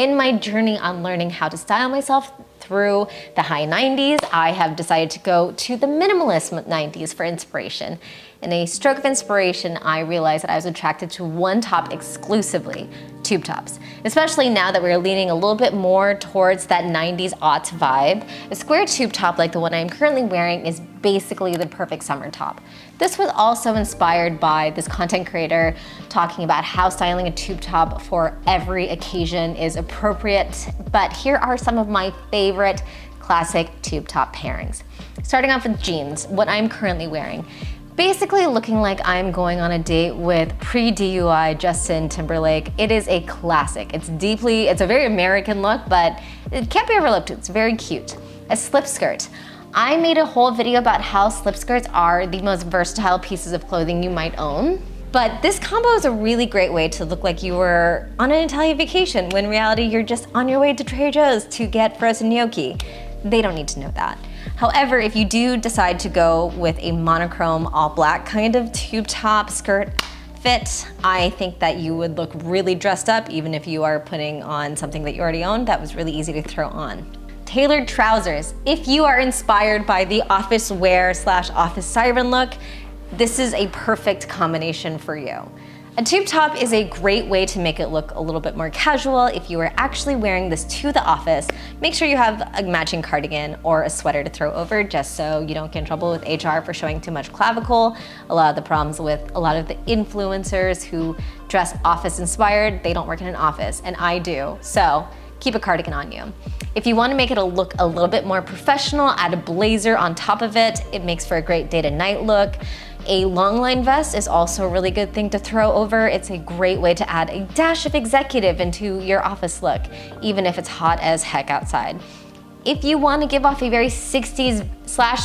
in my journey on learning how to style myself through the high 90s, I have decided to go to the minimalist 90s for inspiration. In a stroke of inspiration, I realized that I was attracted to one top exclusively, tube tops. Especially now that we're leaning a little bit more towards that 90s aughts vibe, a square tube top like the one I'm currently wearing is basically the perfect summer top. This was also inspired by this content creator talking about how styling a tube top for every occasion is appropriate, but here are some of my favorite classic tube top pairings. Starting off with jeans, what I'm currently wearing. Basically looking like I'm going on a date with pre-DUI Justin Timberlake. It is a classic. It's a very American look, but it can't be overlooked. It's very cute. A slip skirt. I made a whole video about how slip skirts are the most versatile pieces of clothing you might own. But this combo is a really great way to look like you were on an Italian vacation, when in reality you're just on your way to Trader Joe's to get frozen gnocchi. They don't need to know that. However, if you do decide to go with a monochrome all black kind of tube top skirt fit, I think that you would look really dressed up even if you are putting on something that you already own that was really easy to throw on. Tailored trousers. If you are inspired by the office wear / office siren look, this is a perfect combination for you. A tube top is a great way to make it look a little bit more casual. If you are actually wearing this to the office, make sure you have a matching cardigan or a sweater to throw over just so you don't get in trouble with HR for showing too much clavicle. A lot of the problems with a lot of the influencers who dress office inspired, they don't work in an office, and I do. So keep a cardigan on you. If you want to make it look a little bit more professional, add a blazer on top of it. It makes for a great day to night look. A long line vest is also a really good thing to throw over. It's a great way to add a dash of executive into your office look, even if it's hot as heck outside. If you want to give off a very 60s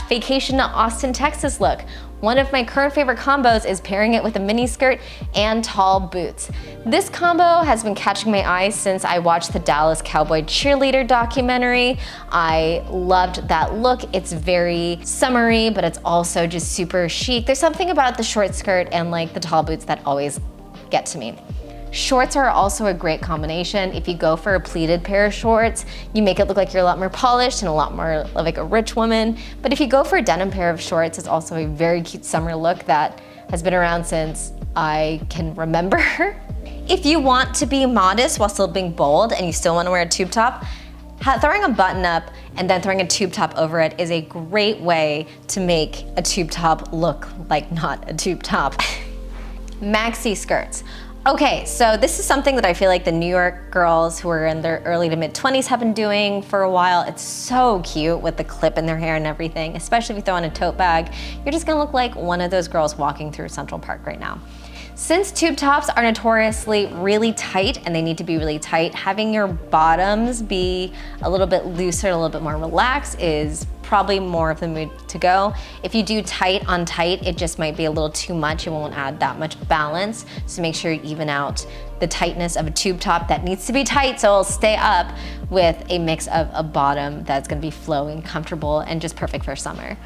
/ vacation to Austin, Texas look, one of my current favorite combos is pairing it with a mini skirt and tall boots. This combo has been catching my eye since I watched the Dallas Cowboy cheerleader documentary. I loved that look. It's very summery, but it's also just super chic. There's something about the short skirt and like the tall boots that always get to me. Shorts are also a great combination. If you go for a pleated pair of shorts, you make it look like you're a lot more polished and a lot more like a rich woman. But if you go for a denim pair of shorts, it's also a very cute summer look that has been around since I can remember. If you want to be modest while still being bold and you still want to wear a tube top, throwing a button up and then throwing a tube top over it is a great way to make a tube top look like not a tube top. Maxi skirts. Okay, so this is something that I feel like the New York girls who are in their early to mid 20s have been doing for a while. It's so cute with the clip in their hair and everything, especially if you throw in a tote bag. You're just gonna look like one of those girls walking through Central Park right now. Since tube tops are notoriously really tight and they need to be really tight, having your bottoms be a little bit looser, a little bit more relaxed is probably more of the mood to go. If you do tight on tight, it just might be a little too much. It won't add that much balance. So make sure you even out the tightness of a tube top that needs to be tight so it'll stay up with a mix of a bottom that's gonna be flowing, comfortable, and just perfect for summer.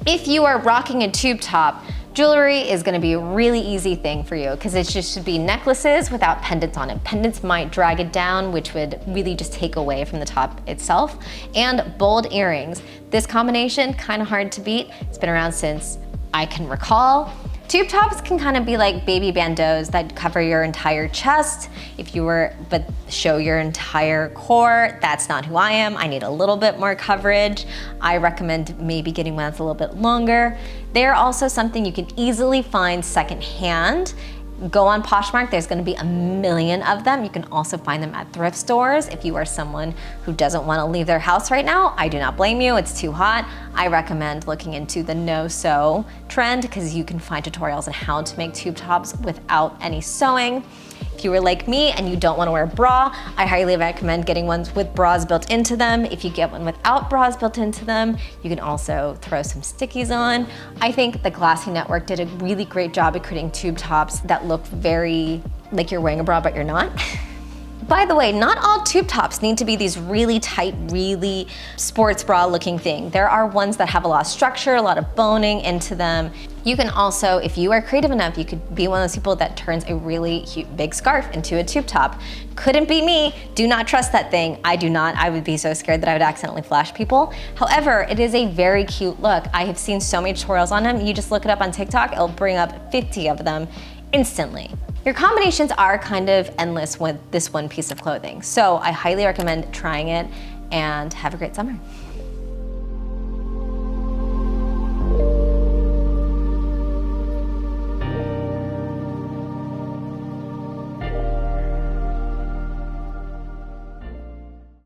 If you are rocking a tube top, jewelry is gonna be a really easy thing for you because it just should be necklaces without pendants on it. Pendants might drag it down, which would really just take away from the top itself. And bold earrings. This combination, kind of hard to beat. It's been around since I can recall. Tube tops can kind of be like baby bandeaus that cover your entire chest but show your entire core. That's not who I am. I need a little bit more coverage. I recommend maybe getting one that's a little bit longer. They're also something you can easily find secondhand. Go on Poshmark, there's gonna be a million of them. You can also find them at thrift stores. If you are someone who doesn't wanna leave their house right now, I do not blame you, it's too hot. I recommend looking into the no-sew trend because you can find tutorials on how to make tube tops without any sewing. If you were like me and you don't want to wear a bra, I highly recommend getting ones with bras built into them. If you get one without bras built into them, you can also throw some stickies on. I think the Glassy Network did a really great job at creating tube tops that look very like you're wearing a bra, but you're not. By the way, not all tube tops need to be these really tight, really sports bra looking thing. There are ones that have a lot of structure, a lot of boning into them. You can also, if you are creative enough, you could be one of those people that turns a really cute big scarf into a tube top. Couldn't be me. Do not trust that thing. I do not. I would be so scared that I would accidentally flash people. However, it is a very cute look. I have seen so many tutorials on them. You just look it up on TikTok, it'll bring up 50 of them instantly. Your combinations are kind of endless with this one piece of clothing. So I highly recommend trying it, and have a great summer.